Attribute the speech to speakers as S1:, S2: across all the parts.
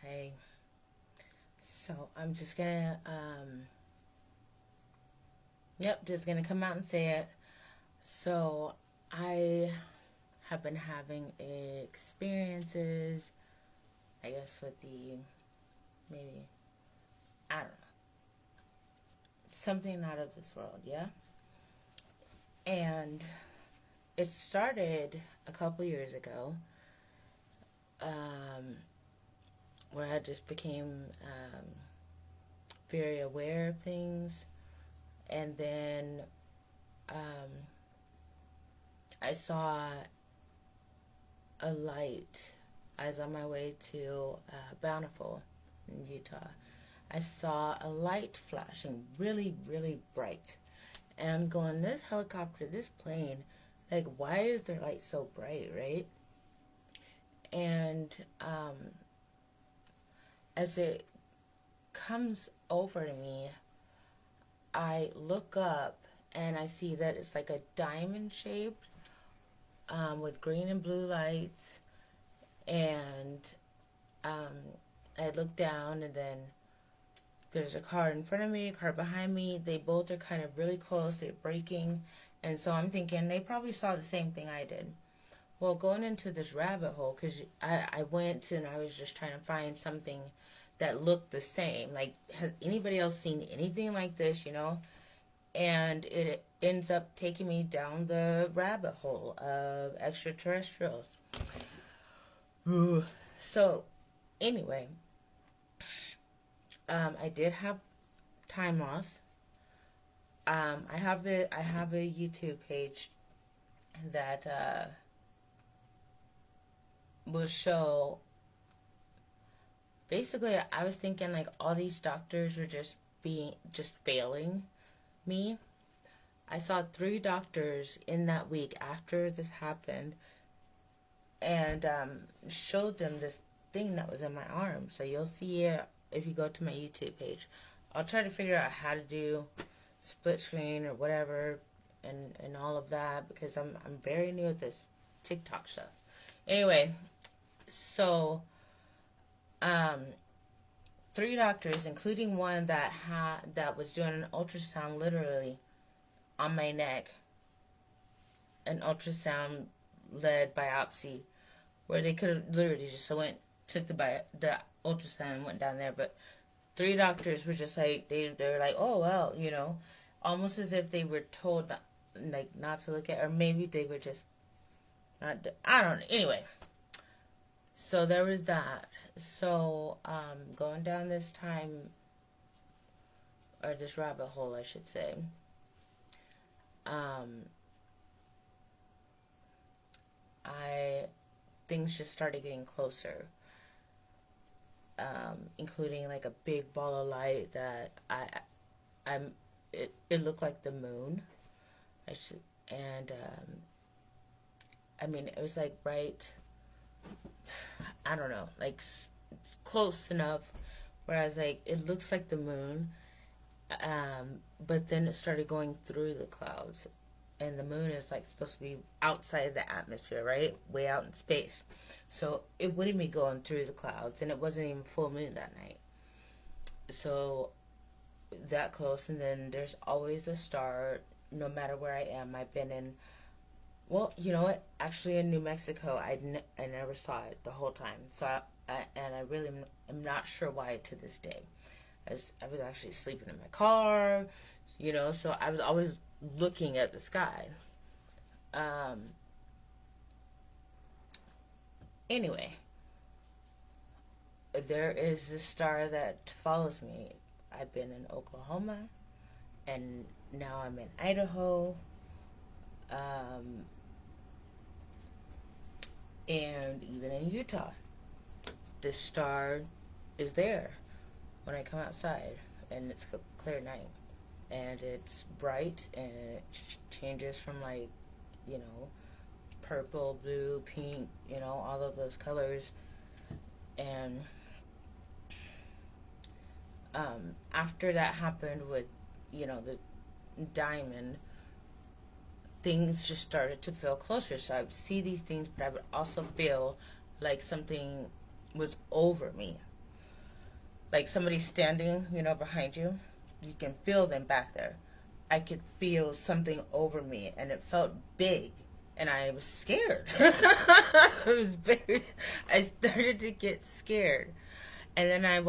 S1: Okay. So I'm just gonna, just gonna come out and say it. So I have been having experiences, I guess, with maybe, I don't know, something out of this world, yeah? And it started a couple years ago, where I just became very aware of things. And then I saw a light. I was on my way to Bountiful in Utah. I saw a light flashing really, really bright. And I'm going, this helicopter, this plane, like, why is their light so bright, right? And as it comes over to me, I look up and I see that it's like a diamond shaped with green and blue lights. And I look down, and then there's a car in front of me, a car behind me. They both are kind of really close. They're braking. And so I'm thinking they probably saw the same thing I did. Well, going into this rabbit hole, because I went and I was just trying to find something that looked the same. Like, has anybody else seen anything like this, And it ends up taking me down the rabbit hole of extraterrestrials. Ooh. So, anyway, I did have time loss. I have a YouTube page that will show. Basically, I was thinking like all these doctors were just failing me. I saw 3 doctors in that week after this happened, and showed them this thing that was in my arm. So you'll see it if you go to my YouTube page. I'll try to figure out how to do split screen or whatever and all of that, because I'm very new at this TikTok stuff. Anyway, so 3 doctors, including one that was doing an ultrasound literally on my neck, an ultrasound led biopsy, where they could have literally just took the ultrasound and went down there. But 3 doctors were just like, they were like, oh well, almost as if they were told not to look at, or maybe they were just not, I don't know. Anyway, so there was that. So going down this rabbit hole, I should say, things just started getting closer, including like a big ball of light that it looked like the moon. It was like right, I don't know, like close enough where I was like, it looks like the moon, but then it started going through the clouds, and the moon is like supposed to be outside the atmosphere, right, way out in space, so it wouldn't be going through the clouds, and it wasn't even full moon that night, so that close. And then there's always a star, no matter where I am. I've been in, well, you know what? Actually, in New Mexico, I never saw it the whole time. So I really am not sure why to this day. I was actually sleeping in my car, so I was always looking at the sky. Anyway, there is this star that follows me. I've been in Oklahoma, and now I'm in Idaho. And even in Utah, this star is there when I come outside, and it's a clear night, and it's bright, and it changes from purple, blue, pink, all of those colors. And after that happened with the diamond, things just started to feel closer. So I would see these things, but I would also feel like something was over me. like somebody standing, you know, behind you. You can feel them back there. I could feel something over me, and it felt big, and I was scared. I started to get scared. And then I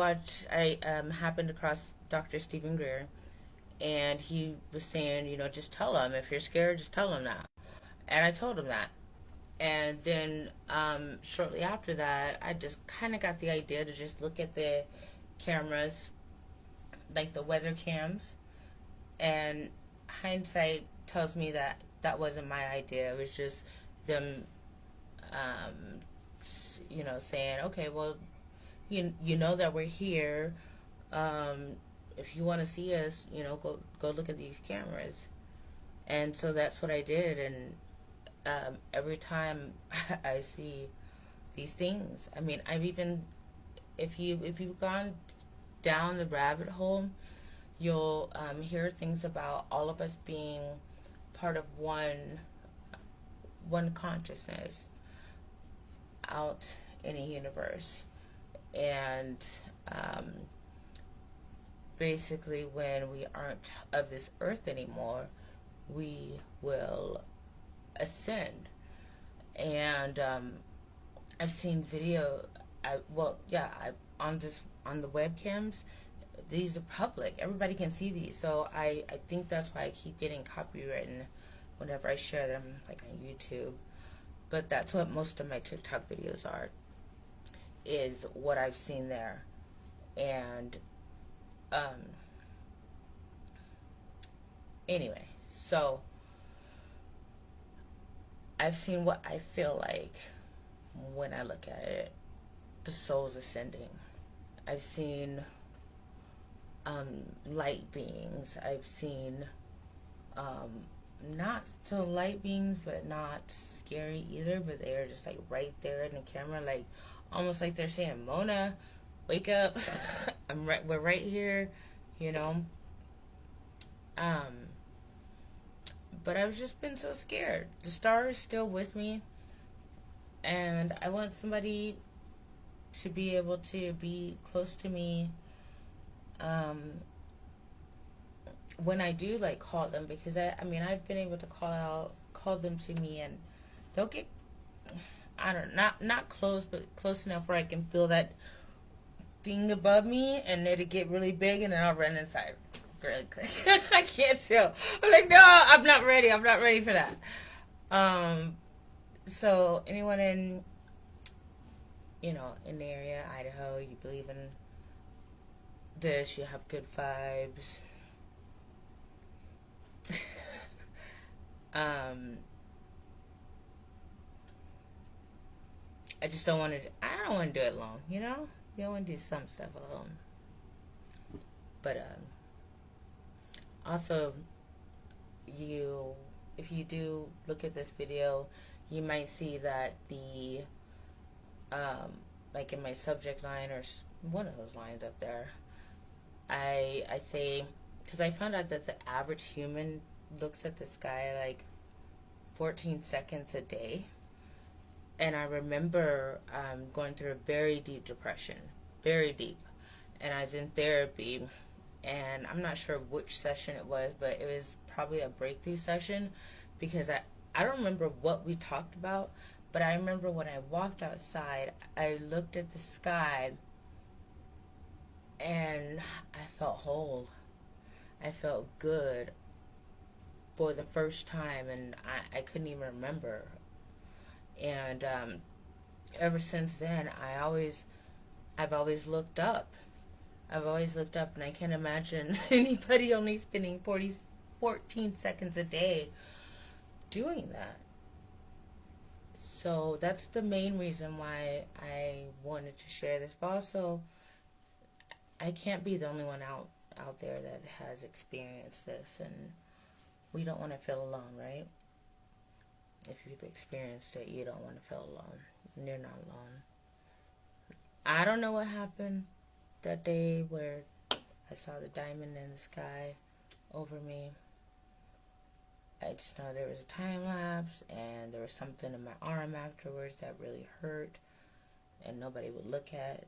S1: happened across Dr. Stephen Greer, and he was saying, you know, just tell him if you're scared, just tell him that. And I told him that. And then shortly after that, I just kind of got the idea to just look at the cameras, like the weather cams. And hindsight tells me that that wasn't my idea. It was just them, um, you know, saying, okay, well, you know that we're here. Um, if you want to see us, you know, go look at these cameras. And so that's what I did. And every time I see these things, I mean, I've even if you've gone down the rabbit hole, you'll hear things about all of us being part of one consciousness out in a universe. And um, basically, when we aren't of this earth anymore, we will ascend. And I've seen video. On the webcams. These are public. Everybody can see these. So I think that's why I keep getting copywritten whenever I share them, like on YouTube. But that's what most of my TikTok videos are, is what I've seen there. And anyway, so I've seen what I feel like when I look at it. The soul's ascending. I've seen light beings. I've seen not so light beings, but not scary either. But they're just like right there in the camera, like almost like they're saying, "Mona, wake up! We're right here," you know. But I've just been so scared. The star is still with me, and I want somebody to be able to be close to me when I do like call them, because I mean I've been able to call them to me, and they'll get, I don't know, not close, but close enough where I can feel that thing above me, and it'll get really big, and then I'll run inside really quick. I can't tell. I'm like, no, I'm not ready. I'm not ready for that. So anyone in, you know, in the area, Idaho, you believe in this, you have good vibes. I just don't want to. I don't want to do it alone. You know, you don't want to do some stuff alone. But also, if you do look at this video, you might see that the like in my subject line or one of those lines up there, I say, because I found out that the average human looks at the sky like 14 seconds a day. And I remember going through a very deep depression, very deep. And I was in therapy, and I'm not sure which session it was, but it was probably a breakthrough session, because I don't remember what we talked about, but I remember when I walked outside, I looked at the sky, and I felt whole. I felt good for the first time, and I couldn't even remember. And ever since then, I've always looked up. I've always looked up, and I can't imagine anybody only spending 14 seconds a day doing that. So that's the main reason why I wanted to share this. But also, I can't be the only one out there that has experienced this, and we don't want to feel alone, right? If you've experienced it, you don't want to feel alone. You're not alone. I don't know what happened that day where I saw the diamond in the sky over me. I just know there was a time lapse, and there was something in my arm afterwards that really hurt, and nobody would look at.